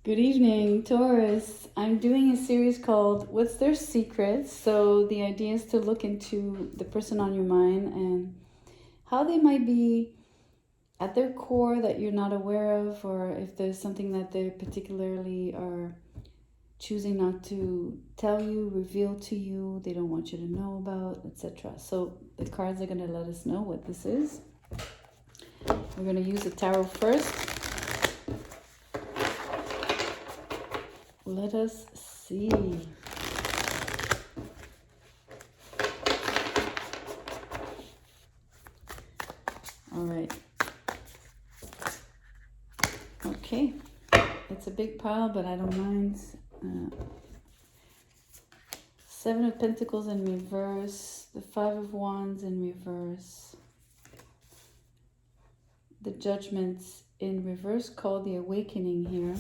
Good evening, Taurus. I'm doing a series called What's Their Secret? So the idea is to look into the person on your mind and how they might be at their core that you're not aware of, or if there's something that they particularly are choosing not to tell you, reveal to you, they don't want you to know about, etc. So the cards are going to let us know what this is. We're going to use the tarot first. Let us see. All right. Okay. It's a big pile, but I don't mind. Seven of Pentacles in reverse. The Five of Wands in reverse. The Judgments in reverse, called the Awakening here.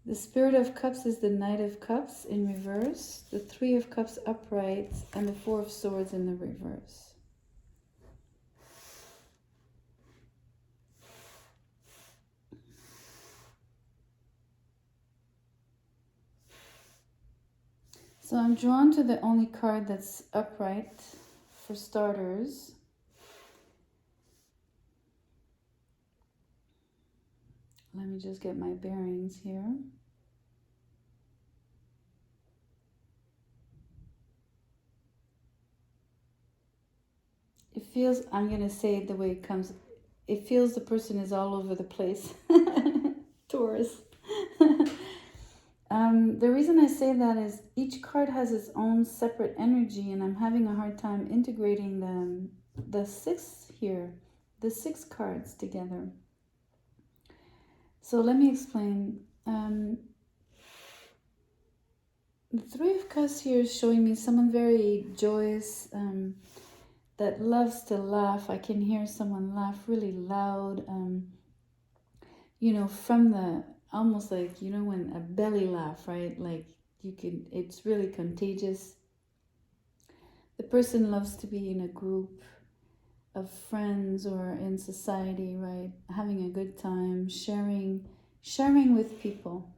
The Spirit of Cups is the Knight of Cups in reverse. The Three of Cups upright. And the Four of Swords in the reverse. So I'm drawn to the only card that's upright for starters. Let me just get my bearings here. It feels, I'm going to say it the way it comes, it feels the person is all over the place. Taurus. The reason I say that is each card has its own separate energy, and I'm having a hard time integrating them, the six here, the six cards together. So let me explain. The Three of Cups here is showing me someone very joyous, that loves to laugh. I can hear someone laugh really loud, you know, from the, almost like, you know, when a belly laugh, right? Like you can, it's really contagious. The person loves to be in a group of friends or in society, right? Having a good time, sharing with people.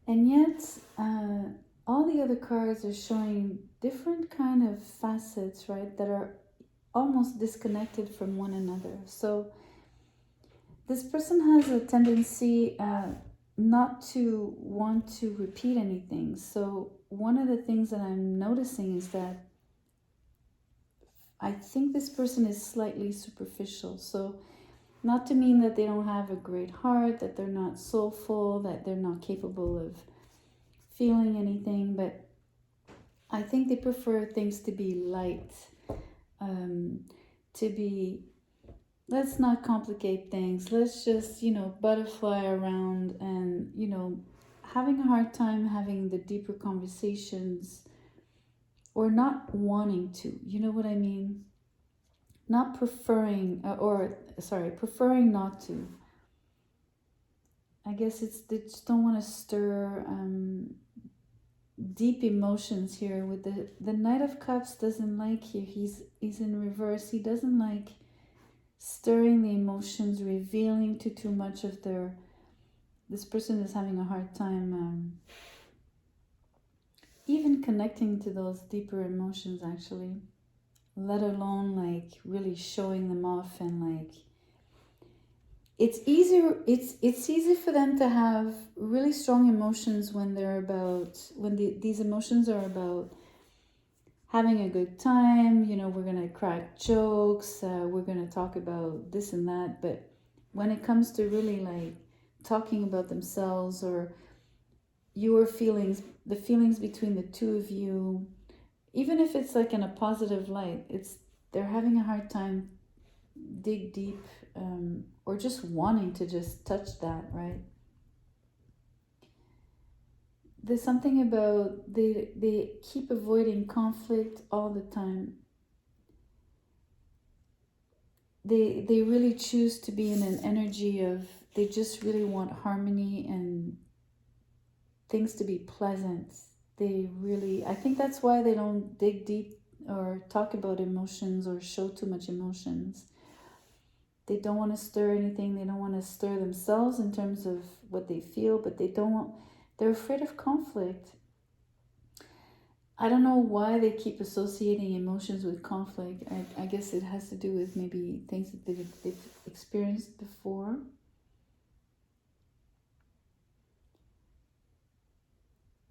And yet, all the other cards are showing different kind of facets, right? That are almost disconnected from one another. So this person has a tendency not to want to repeat anything. So one of the things that I'm noticing is that I think this person is slightly superficial. So not to mean that they don't have a great heart, that they're not soulful, that they're not capable of feeling anything, but I think they prefer things to be light, to be, let's not complicate things. Let's just, you know, butterfly around and, you know, having a hard time having the deeper conversations or not wanting to, you know what I mean? Not preferring, preferring not to. I guess it's, they just don't want to stir deep emotions here. With the Knight of Cups doesn't like here, he's in reverse. He doesn't like stirring the emotions, revealing too much of their, this person is having a hard time even connecting to those deeper emotions, actually, let alone like really showing them off. And like it's easier, it's easy for them to have really strong emotions when they're about, when these emotions are about having a good time. You know, we're gonna crack jokes, we're gonna talk about this and that. But when it comes to really like talking about themselves or your feelings, the feelings between the two of you, even if it's like in a positive light, it's, they're having a hard time dig deep, or just wanting to just touch that, right? There's something about they keep avoiding conflict all the time. They really choose to be in an energy of, they just really want harmony and things to be pleasant. They really, I think that's why they don't dig deep or talk about emotions or show too much emotions. They don't want to stir anything. They don't want to stir themselves in terms of what they feel, but they're afraid of conflict. I don't know why they keep associating emotions with conflict. I guess it has to do with maybe things that they've experienced before.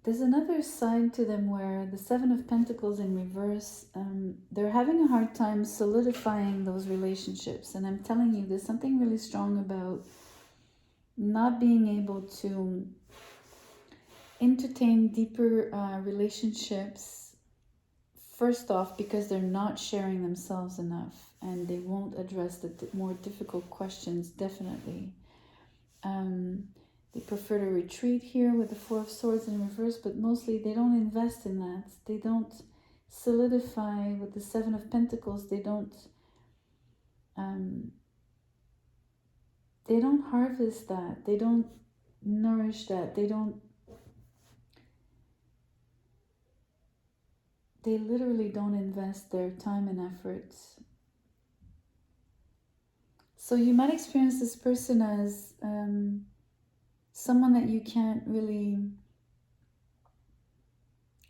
There's another side to them where the Seven of Pentacles in reverse, they're having a hard time solidifying those relationships. And I'm telling you, there's something really strong about not being able to entertain deeper relationships. First off, because they're not sharing themselves enough and they won't address the more difficult questions, definitely. They prefer to retreat here with the Four of Swords in reverse, but mostly they don't invest in that. They don't solidify with the Seven of Pentacles. They don't harvest that. They don't nourish that. They literally don't invest their time and efforts. So you might experience this person as someone that you can't really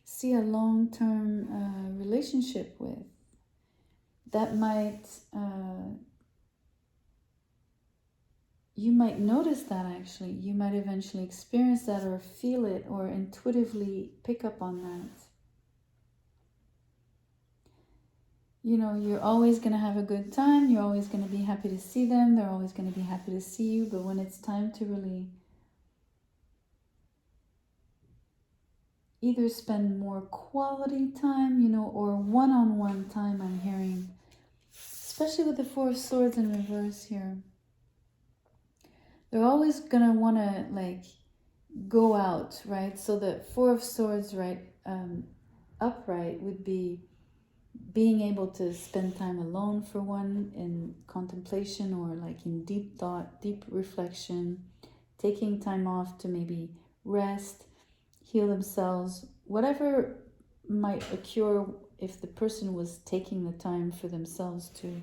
see a long-term relationship with. That might, you might notice that actually. You might eventually experience that or feel it or intuitively pick up on that. You know, you're always going to have a good time. You're always going to be happy to see them. They're always going to be happy to see you. But when it's time to really either spend more quality time, you know, or one-on-one time, I'm hearing, especially with the Four of Swords in reverse here, they're always going to want to like go out, right? So the Four of Swords, right, upright would be being able to spend time alone for one in contemplation or like in deep thought, deep reflection, taking time off to maybe rest, heal themselves, whatever might occur if the person was taking the time for themselves to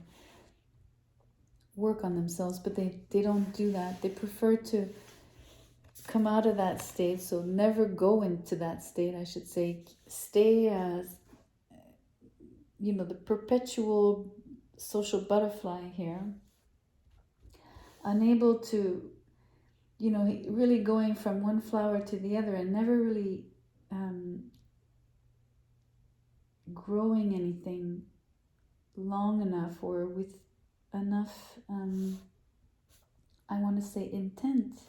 work on themselves, but they don't do that. They prefer to come out of that state, so never go into that state, I should say. Stay as, you know, the perpetual social butterfly here, unable to, you know, really going from one flower to the other and never really growing anything long enough or with enough, I want to say, intent.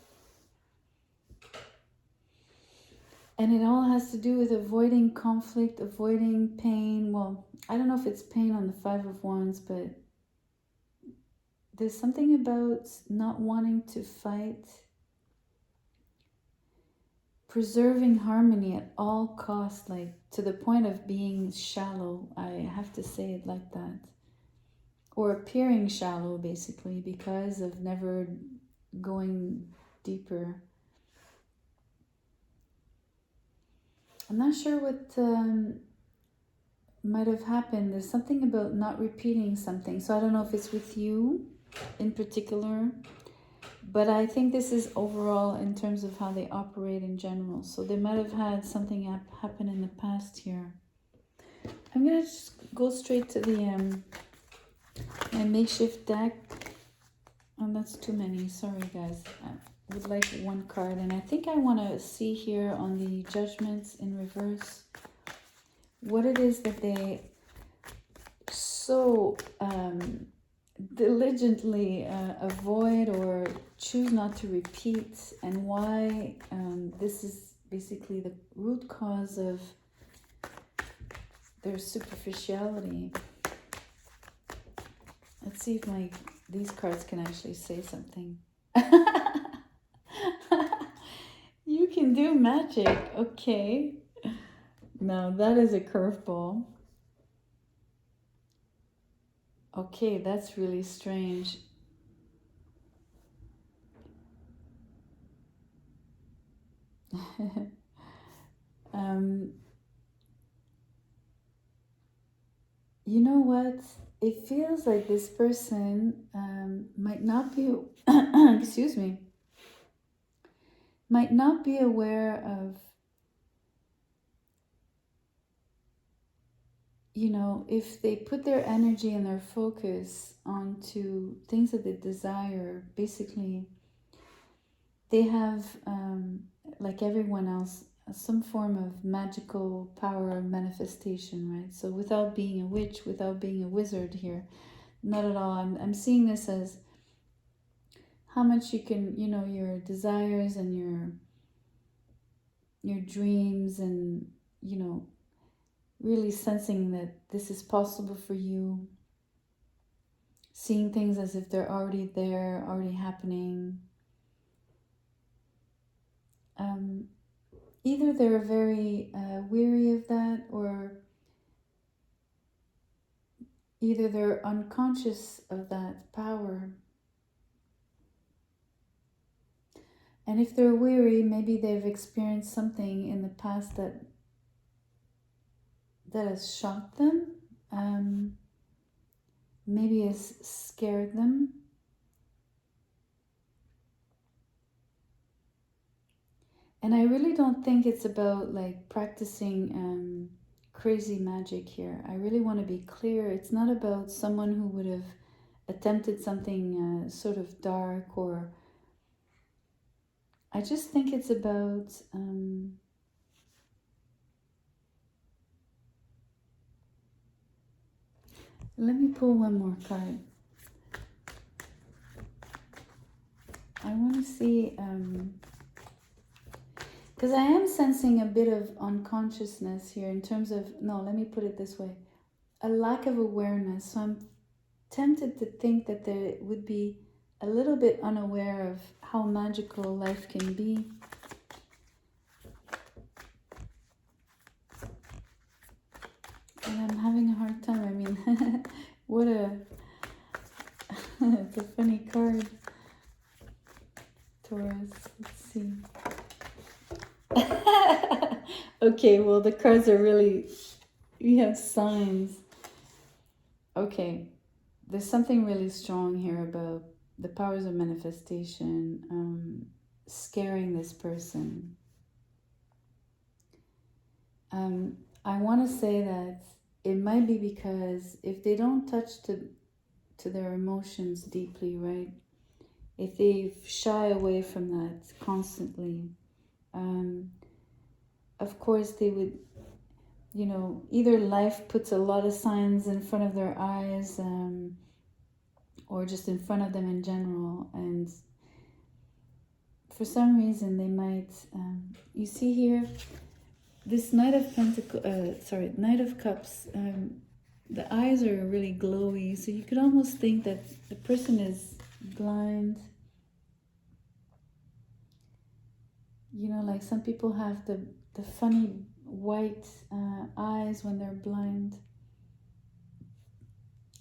And it all has to do with avoiding conflict, avoiding pain. Well, I don't know if it's pain on the Five of Wands, but there's something about not wanting to fight, preserving harmony at all costs, like to the point of being shallow. I have to say it like that. Or appearing shallow, basically, because of never going deeper. I'm not sure what might have happened. There's something about not repeating something. So I don't know if it's with you in particular, but I think this is overall in terms of how they operate in general. So they might have had something happen in the past here. I'm going to just go straight to the my makeshift deck. Oh, that's too many. Sorry, guys. I would like one card. And I think I want to see here on the judgments in reverse what it is that they so diligently avoid or choose not to repeat, and why this is basically the root cause of their superficiality. Let's see if these cards can actually say something. You can do magic. Okay. Now that is a curveball. Okay, that's really strange. You know what? it feels like this person might not be, excuse me, might not be aware of, you know, if they put their energy and their focus onto things that they desire, basically, they have, like everyone else, some form of magical power of manifestation, right? So without being a witch, without being a wizard here, not at all. I'm seeing this as how much you can, you know, your desires and your dreams, and, you know, really sensing that this is possible for you, seeing things as if they're already there, already happening. Either they're very weary of that, or either they're unconscious of that power. And if they're weary, maybe they've experienced something in the past that has shocked them, maybe has scared them. And I really don't think it's about like practicing crazy magic here. I really want to be clear. It's not about someone who would have attempted something sort of dark, or I just think it's about let me pull one more card. I want to see because I am sensing a bit of unconsciousness here in terms of, no, let me put it this way, a lack of awareness. So I'm tempted to think that they would be a little bit unaware of how magical life can be. And I'm having a hard time. I mean, what a it's a funny card. Taurus, let's see. Okay, well, the cards are really, we have signs. Okay, there's something really strong here about the powers of manifestation scaring this person. I want to say that it might be because if they don't touch to their emotions deeply, right? If they shy away from that constantly, of course they would, you know, either life puts a lot of signs in front of their eyes, or just in front of them in general, and for some reason they might, you see here, this Knight of Cups, the eyes are really glowy, so you could almost think that the person is blind. You know, like some people have the funny white eyes when they're blind.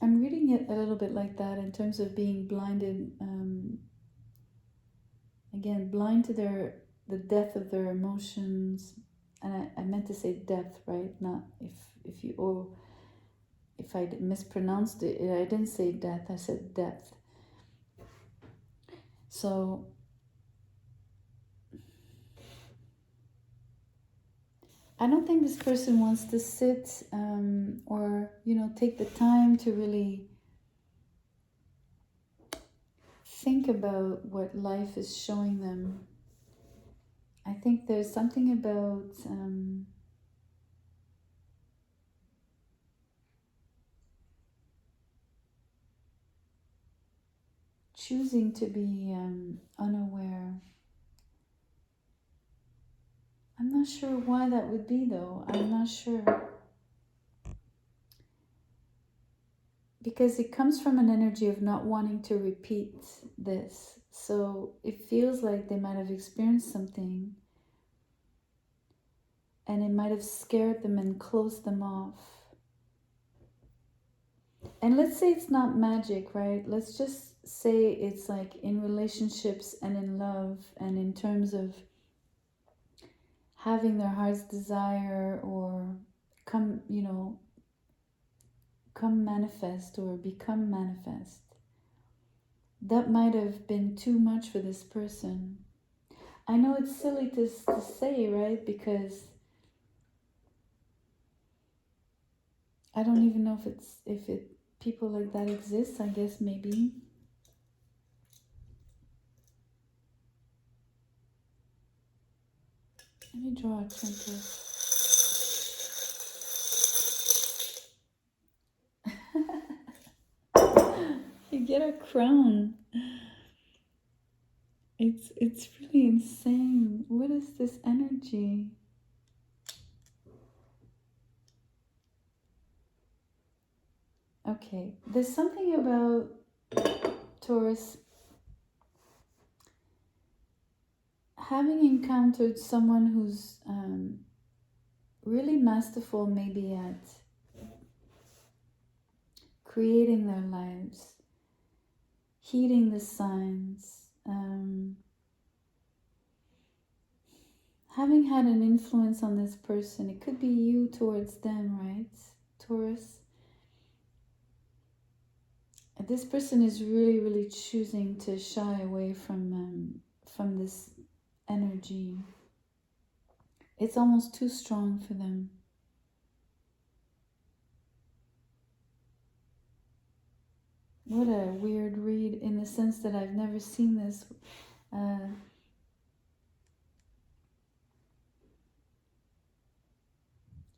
I'm reading it a little bit like that in terms of being blinded, again, blind to the depth of their emotions. And I meant to say depth, right? Not if you, or if I mispronounced it, I didn't say depth, I said depth. So I don't think this person wants to sit or, you know, take the time to really think about what life is showing them. I think there's something about choosing to be unaware. I'm not sure why that would be, though. I'm not sure. Because it comes from an energy of not wanting to repeat this. So it feels like they might have experienced something and it might have scared them and closed them off. And let's say it's not magic, right? Let's just say it's like in relationships and in love and in terms of having their heart's desire, or come manifest or become manifest. That might have been too much for this person. I know it's silly to say, right? Because I don't even know if people like that exist. I guess maybe. Let me draw a trinket. You get a crown. It's really insane. What is this energy? Okay, there's something about Taurus having encountered someone who's really masterful, maybe at creating their lives, heeding the signs, having had an influence on this person. It could be you towards them, right, Taurus? This person is really, really choosing to shy away from this energy. It's almost too strong for them. What a weird read, in the sense that I've never seen this.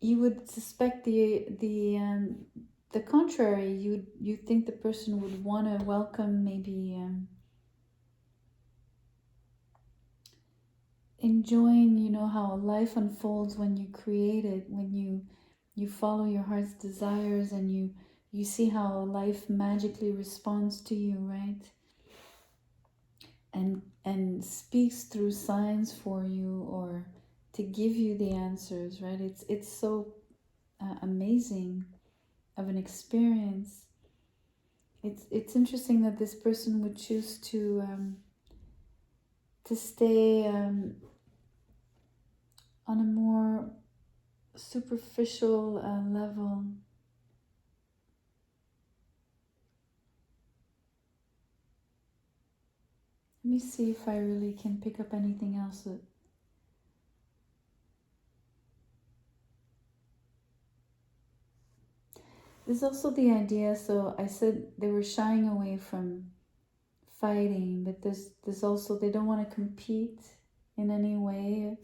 You would suspect the contrary. You think the person would want to welcome, maybe enjoying, you know, how life unfolds when you create it, when you follow your heart's desires, and you see how life magically responds to you, right? And speaks through signs for you, or to give you the answers, right? It's so amazing of an experience. It's interesting that this person would choose to stay on a more superficial level. Let me see if I really can pick up anything else. There's also the idea, so I said they were shying away from fighting, but there's also, they don't want to compete in any way.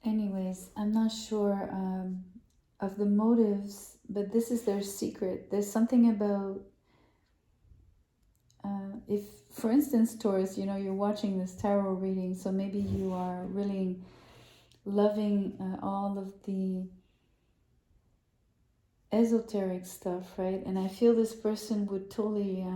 Anyways, I'm not sure of the motives, but this is their secret. There's something about if, for instance, Taurus, you know, you're watching this tarot reading, so maybe you are really loving all of the esoteric stuff, right? And I feel this person would totally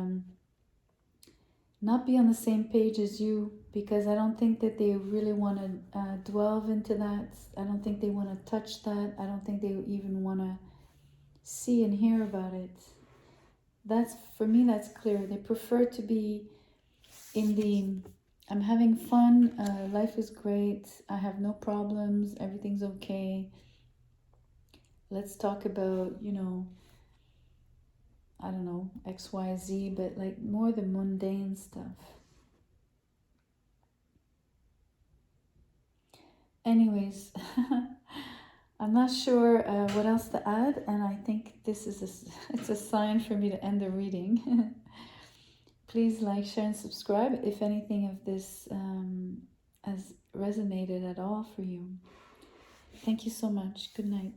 not be on the same page as you, because I don't think that they really want to delve into that. I don't think they want to touch that. I don't think they even want to see and hear about it. That's, for me, that's clear. They prefer to be in the I'm having fun, life is great, I have no problems, everything's okay. Let's talk about, you know, I don't know, XYZ, but like more the mundane stuff. Anyways, I'm not sure what else to add, and I think this is it's a sign for me to end the reading. Please like, share, and subscribe if anything of this has resonated at all for you. Thank you so much. Good night.